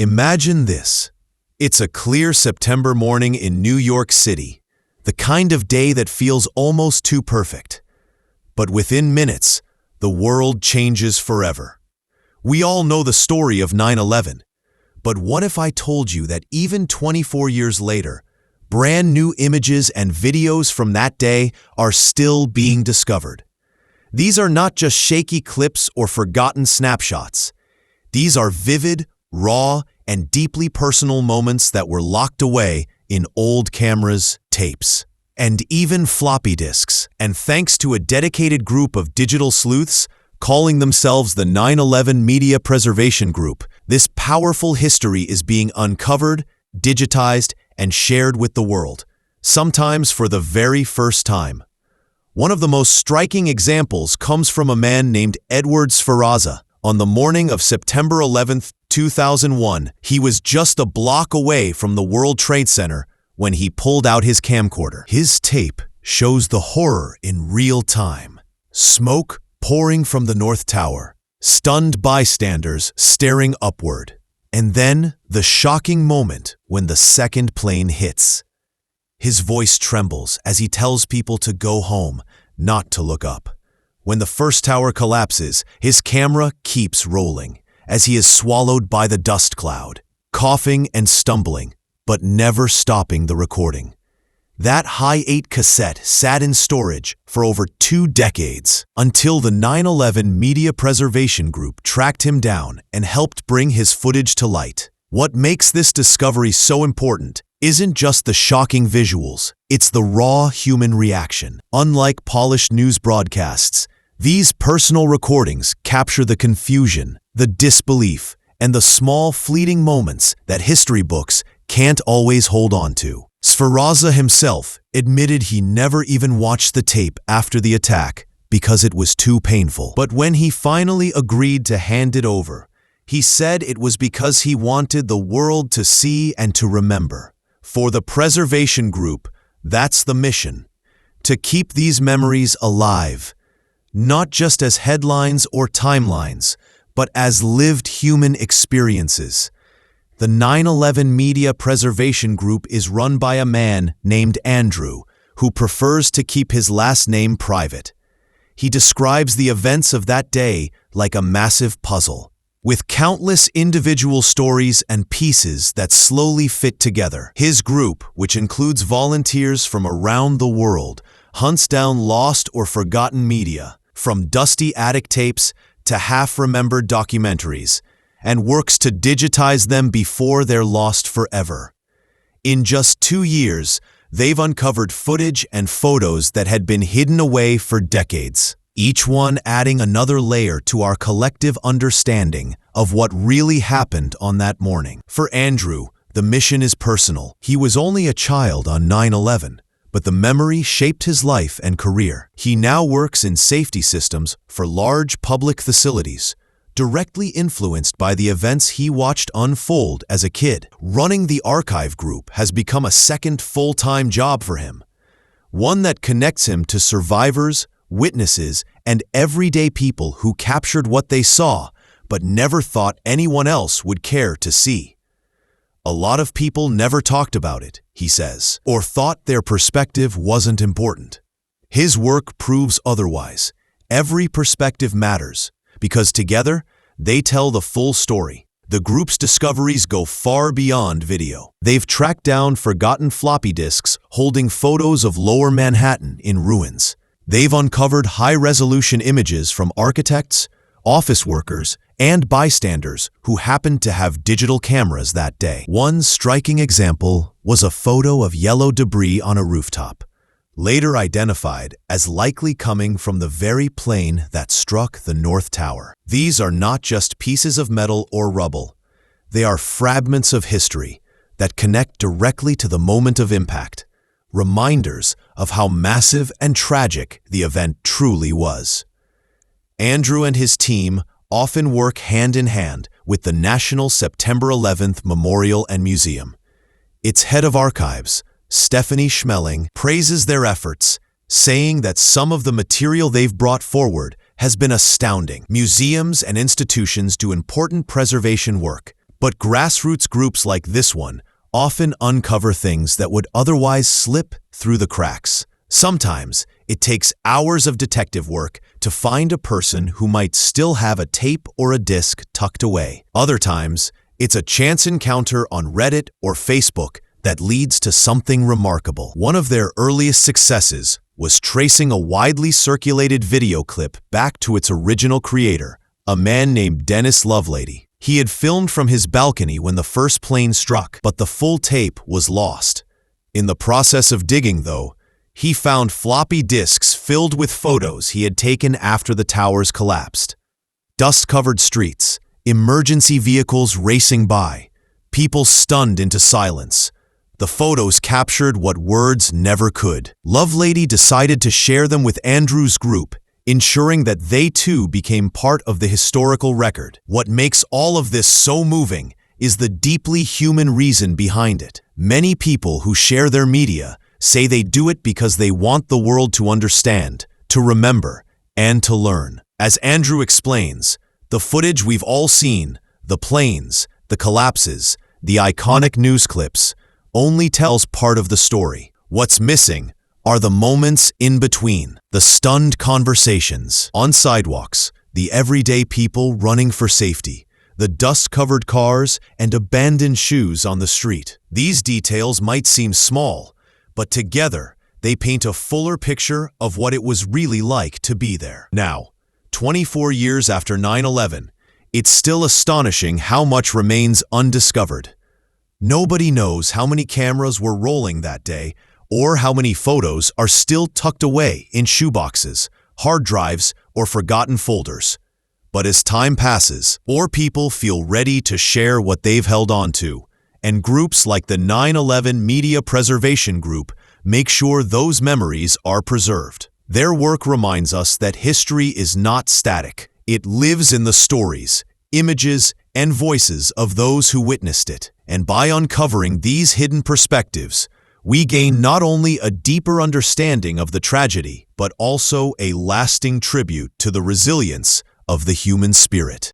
Imagine this. It's a clear September morning in New York City, the kind of day that feels almost too perfect. But within minutes, the world changes forever. We all know the story of 9/11, but what if I told you that even 24 years later, brand new images and videos from that day are still being discovered? These are not just shaky clips or forgotten snapshots. These are vivid, raw, and deeply personal moments that were locked away in old cameras, tapes, and even floppy disks. And thanks to a dedicated group of digital sleuths calling themselves the 9/11 Media Preservation Group, this powerful history is being uncovered, digitized, and shared with the world, sometimes for the very first time. One of the most striking examples comes from a man named Edward Sferaza. On the morning of September 11th, 2001, he was just a block away from the World Trade Center when he pulled out his camcorder. His tape shows the horror in real time. Smoke pouring from the North Tower, stunned bystanders staring upward, and then the shocking moment when the second plane hits. His voice trembles as he tells people to go home, not to look up. When the first tower collapses, his camera keeps rolling as he is swallowed by the dust cloud, coughing and stumbling, but never stopping the recording. That high-8 cassette sat in storage for over 2 decades until the 9/11 Media Preservation Group tracked him down and helped bring his footage to light. What makes this discovery so important isn't just the shocking visuals, it's the raw human reaction. Unlike polished news broadcasts, these personal recordings capture the confusion, the disbelief, and the small fleeting moments that history books can't always hold on to. Sferaza himself admitted he never even watched the tape after the attack because it was too painful. But when he finally agreed to hand it over, he said it was because he wanted the world to see and to remember. For the Preservation Group, that's the mission: to keep these memories alive, not just as headlines or timelines, but as lived human experiences. The 9/11 Media Preservation Group is run by a man named Andrew, who prefers to keep his last name private. He describes the events of that day like a massive puzzle, with countless individual stories and pieces that slowly fit together. His group, which includes volunteers from around the world, hunts down lost or forgotten media, from dusty attic tapes to half-remembered documentaries, and works to digitize them before they're lost forever. In just 2 years, they've uncovered footage and photos that had been hidden away for decades, each one adding another layer to our collective understanding of what really happened on that morning. For Andrew, the mission is personal. He was only a child on 9/11, but the memory shaped his life and career. He now works in safety systems for large public facilities, directly influenced by the events he watched unfold as a kid. Running the archive group has become a second full-time job for him, one that connects him to survivors, witnesses, and everyday people who captured what they saw but never thought anyone else would care to see. A lot of people never talked about it, he says, or thought their perspective wasn't important. His work proves otherwise. Every perspective matters, because together, they tell the full story. The group's discoveries go far beyond video. They've tracked down forgotten floppy disks holding photos of Lower Manhattan in ruins. They've uncovered high-resolution images from architects, office workers, and bystanders who happened to have digital cameras that day. One striking example was a photo of yellow debris on a rooftop, later identified as likely coming from the very plane that struck the North Tower. These are not just pieces of metal or rubble. They are fragments of history that connect directly to the moment of impact, reminders of how massive and tragic the event truly was. Andrew and his team often work hand in hand with the National September 11th Memorial and Museum. Its head of archives, Stephanie Schmeling, praises their efforts, saying that some of the material they've brought forward has been astounding. Museums and institutions do important preservation work, But grassroots groups like this one often uncover things that would otherwise slip through the cracks. Sometimes it takes hours of detective work to find a person who might still have a tape or a disc tucked away. Other times, it's a chance encounter on Reddit or Facebook that leads to something remarkable. One of their earliest successes was tracing a widely circulated video clip back to its original creator, a man named Dennis Lovelady. He had filmed from his balcony when the first plane struck, but the full tape was lost. In the process of digging, though, he found floppy disks filled with photos he had taken after the towers collapsed. Dust-covered streets, emergency vehicles racing by, people stunned into silence. The photos captured what words never could. Lovelady decided to share them with Andrew's group, ensuring that they too became part of the historical record. What makes all of this so moving is the deeply human reason behind it. Many people who share their media say they do it because they want the world to understand, to remember, and to learn. As Andrew explains, the footage we've all seen, the planes, the collapses, the iconic news clips, only tells part of the story. What's missing are the moments in between, the stunned conversations on sidewalks, the everyday people running for safety, the dust-covered cars and abandoned shoes on the street. These details might seem small, but together they paint a fuller picture of what it was really like to be there. Now, 24 years after 9/11, it's still astonishing how much remains undiscovered. Nobody knows how many cameras were rolling that day or how many photos are still tucked away in shoeboxes, hard drives, or forgotten folders. But as time passes, more people feel ready to share what they've held on to, and groups like the 9/11 Media Preservation Group make sure those memories are preserved. Their work reminds us that history is not static. It lives in the stories, images, and voices of those who witnessed it. And by uncovering these hidden perspectives, we gain not only a deeper understanding of the tragedy, but also a lasting tribute to the resilience of the human spirit.